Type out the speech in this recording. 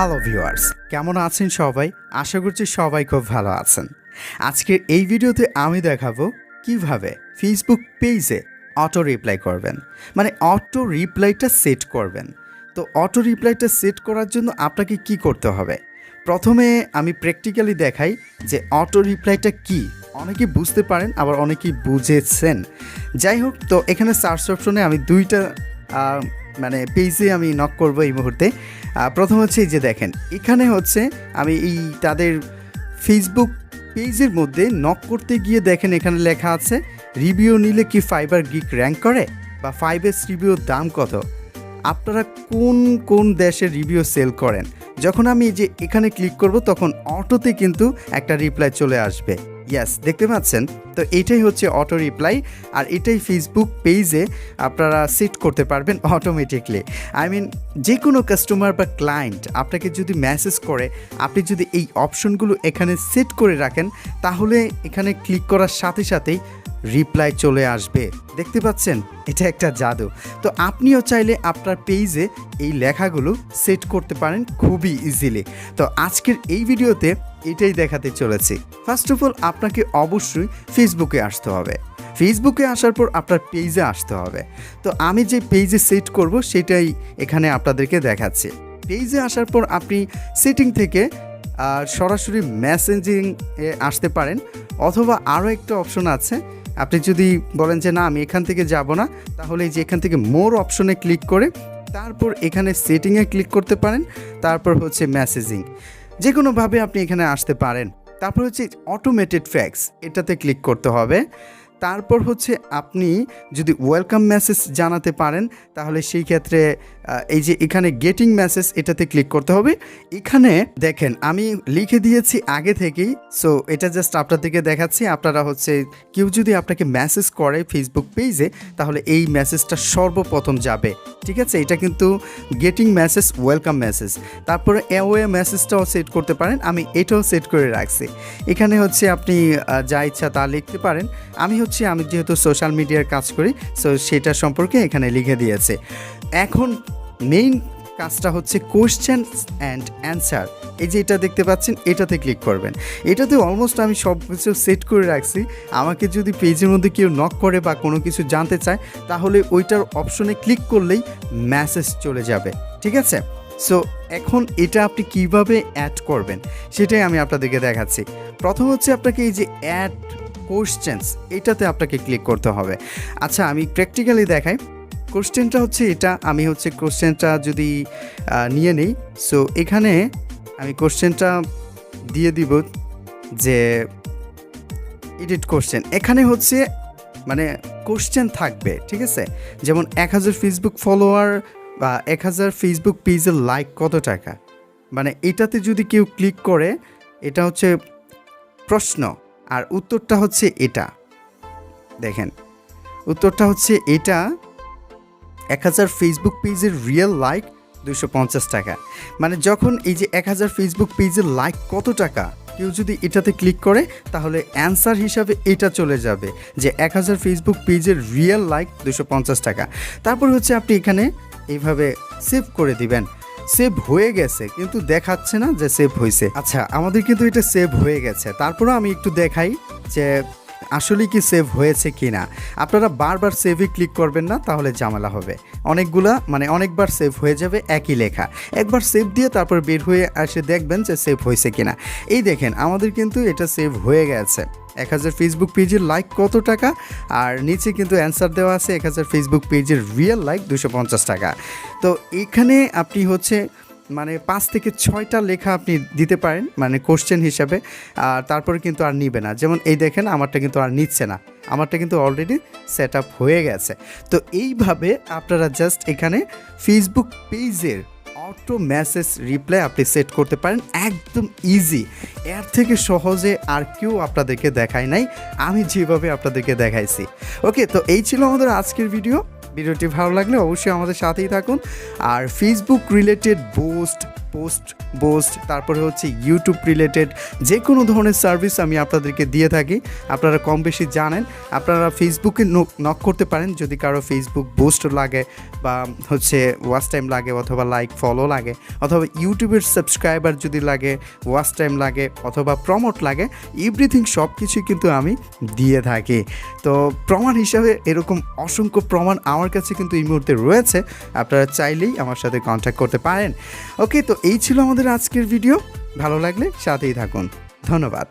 Hello viewers, কেমন আছেন সবাই? আশা করছি সবাই খুব ভালো আছেন। আজকের এই ভিডিওতে আমি দেখাবো কিভাবে ফেসবুক পেজে অটো রিপ্লাই করবেন, মানে অটো রিপ্লাইটা সেট করবেন। তো অটো রিপ্লাইটা সেট করার জন্য আপনাকে কি করতে হবে? প্রথমে আমি প্র্যাকটিক্যালি দেখাই যে অটো রিপ্লাইটা কি। অনেকে বুঝতে পারেন, আবার অনেকেই বুঝেছেন। যাই হোক, তো এখানে সার্চ অপশনে আমি দুইটা মানে পেজে আমি নক করব এই মুহূর্তে। প্রথম হচ্ছে এই যে দেখেন, এখানে হচ্ছে আমি এই তাদের ফেসবুক পেজের মধ্যে নক করতে গিয়ে দেখেন এখানে লেখা আছে রিভিউ নিলে কি ফাইবার গিক র্যাঙ্ক করে, বা 5S রিভিউর দাম কত, আপনারা কোন কোন দেশের রিভিউ সেল করেন। যখন আমি যে এখানে ক্লিক করব তখন অটোতে কিন্তু একটা রিপ্লাই চলে আসবে। ইয়াস, দেখতে পাচ্ছেন? তো এটাই হচ্ছে অটো রিপ্লাই, আর এটাই ফেসবুক পেজে আপনারা সেট করতে পারবেন অটোমেটিকলি। যে কোনো কাস্টমার বা ক্লায়েন্ট আপনাকে যদি মেসেজ করে, আপনি যদি এই অপশনগুলো এখানে সেট করে রাখেন, তাহলে এখানে ক্লিক করার সাথে সাথেই রিপ্লাই চলে আসবে। দেখতে পাচ্ছেন? এটা একটা জাদু। তো আপনিও চাইলে আপনার পেজে এই লেখাগুলো সেট করতে পারেন খুবই ইজিলি। তো আজকের এই ভিডিওতে এটাই দেখাতে চলেছি। ফার্স্ট অফ অল আপনাকে অবশ্যই ফেসবুকে আসতে হবে। ফেসবুকে আসার পর আপনার পেজে আসতে হবে। তো আমি যে পেজে সেট করব সেটাই এখানে আপনাদেরকে দেখাচ্ছি। পেজে আসার পর আপনি সেটিং থেকে সরাসরি মেসেজিং এ আসতে পারেন, অথবা আরও একটা অপশন আছে। আপনি যদি বলেন যে না, আমি এখান থেকে যাব না, তাহলে যে এখান থেকে মোর অপশনে ক্লিক করে তারপর এখানে সেটিংয়ে ক্লিক করতে পারেন, তারপর হচ্ছে মেসেজিং। যে কোনোভাবে আপনি এখানে আসতে পারেন। তারপর হচ্ছে অটোমেটেড ফ্যাক্স, এটাতে ক্লিক করতে হবে। তারপর হচ্ছে আপনি যদি ওয়েলকাম মেসেজ জানাতে পারেন, তাহলে সেই ক্ষেত্রে এই যে এখানে গেটিং মেসেজ, এটাতে ক্লিক করতে হবে। এখানে দেখেন আমি লিখে দিয়েছি আগে থেকেই, সো এটা জাস্ট আপনাদেরকে দেখাচ্ছি। আপনারা হচ্ছে কেউ যদি আপনাকে মেসেজ করে ফেসবুক পেজে, তাহলে এই মেসেজটা সর্বপ্রথম যাবে। ঠিক আছে? এটা কিন্তু গেটিং মেসেজ, ওয়েলকাম মেসেজ। তারপরে অ্যাওয়ে মেসেজটাও সেট করতে পারেন, আমি এটাও সেট করে রাখছি। এখানে হচ্ছে আপনি যা ইচ্ছা তা লিখতে পারেন। আমি যেহেতু সোশ্যাল মিডিয়ার কাজ করি, সো সেটা সম্পর্কে এখানে লিখে দিয়েছে। এখন মেইন কাজটা হচ্ছে কোয়েশ্চেন অ্যান্ড অ্যান্সার। এই যে এটা দেখতে পাচ্ছেন, এটাতে ক্লিক করবেন। এটাতে অলমোস্ট আমি সব কিছু সেট করে রাখছি। আমাকে যদি পেজের মধ্যে কেউ নক করে বা কোনো কিছু জানতে চায়, তাহলে ওইটার অপশনে ক্লিক করলেই মেসেজ চলে যাবে। ঠিক আছে? সো এখন এটা আপনি কিভাবে অ্যাড করবেন সেটাই আমি আপনাদেরকে দেখাচ্ছি। প্রথম হচ্ছে আপনাকে এই যে অ্যাড কোয়েশ্চেন্স, এটাতে আপনাকে ক্লিক করতে হবে। আচ্ছা, আমি প্র্যাকটিক্যালি দেখাই। কোশ্চেনটা হচ্ছে এটা, আমি কোশ্চেনটা যদি নিয়ে নেই, সো এখানে আমি কোশ্চেনটা দিয়ে দিব যে এডিট কোশ্চেন। এখানে হচ্ছে মানে কোশ্চেন থাকবে, ঠিক আছে? যেমন 1000 ফেসবুক ফলোয়ার বা 1000 ফেসবুক পেজের লাইক কত টাকা, মানে এটাতে যদি কেউ ক্লিক করে, এটা হচ্ছে প্রশ্ন, আর উত্তরটা হচ্ছে এটা। দেখেন, উত্তরটা হচ্ছে এটা, 1000 ফেসবুক পেজের রিয়েল লাইক 250 টাকা। মানে যখন এই যে 1000 ফেসবুক পেজের লাইক কত টাকা, কেউ যদি এটাতে ক্লিক করে, তাহলে অ্যান্সার হিসাবে এটা চলে যাবে যে 1000 ফেসবুক পেজের রিয়েল লাইক 250 টাকা। তারপর হচ্ছে আপনি এখানে এইভাবে সেভ করে দিবেন। সেভ হয়ে গেছে, কিন্তু দেখাচ্ছে না যে সেভ হয়েছে। আচ্ছা, আমাদের কিন্তু এটা সেভ হয়ে গেছে। তারপরে আমি একটু দেখাই যে আসলে কি সেভ হয়েছে কি না। আপনারা বারবার সেভে ক্লিক করবেন না, তাহলে ঝামেলা হবে। অনেকবার সেভ হয়ে যাবে একই লেখা। একবার সেভ দিয়ে তারপর বের হয়ে এসে দেখবেন যে সেভ হয়েছে কিনা। এই দেখেন, আমাদের কিন্তু এটা সেভ হয়ে গেছে। 1000 ফেসবুক পেজের লাইক কত টাকা, আর নিচে কিন্তু অ্যান্সার দেওয়া আছে 1000 ফেসবুক পেজের রিয়েল লাইক 250 টাকা। তো এখানে আপনি 5 থেকে 6টা লেখা আপনি দিতে পারেন, মানে কোশ্চেন হিসাবে। আর তারপরে কিন্তু আর নিবে না। যেমন এই দেখেন, আমারটা কিন্তু আর নিচ্ছে না, আমারটা কিন্তু অলরেডি সেট আপ হয়ে গেছে। তো এইভাবে আপনারা জাস্ট এখানে ফেসবুক পেজের অটো মেসেজ রিপ্লাই আপনি সেট করতে পারেন, একদম ইজি। এর থেকে সহজে আর কেউ আপনাদেরকে দেখায় নাই, আমি যেভাবে আপনাদেরকে দেখাইছি। ওকে, তো এই ছিল আমাদের আজকের ভিডিওটি ভালো লাগলে অবশ্যই আমাদের সাথেই থাকুন। আর Facebook related post, post boost, তারপরে হচ্ছে ইউটিউব রিলেটেড যে কোনো ধরনের সার্ভিস আমি আপনাদেরকে দিয়ে থাকি। আপনারা কম বেশি জানেন। আপনারা ফেসবুকে নক করতে পারেন যদি কারো ফেসবুক বুস্ট লাগে বা হচ্ছে ওয়াচ টাইম লাগে অথবা লাইক ফলো লাগে, অথবা ইউটিউবের সাবস্ক্রাইবার যদি লাগে, ওয়াচ টাইম লাগে অথবা প্রমোট লাগে, এভরিথিং সব কিছুই কিন্তু আমি দিয়ে থাকি। তো প্রমাণ হিসাবে এরকম অসংখ্য প্রমাণ আমার কাছে কিন্তু এই মুহূর্তে রয়েছে, আপনারা চাইলেই আমার সাথে কন্ট্যাক্ট করতে পারেন। ওকে, তো এই ছিল আমাদের আজকের ভিডিও। ভালো লাগলে সাথেই থাকুন। ধন্যবাদ।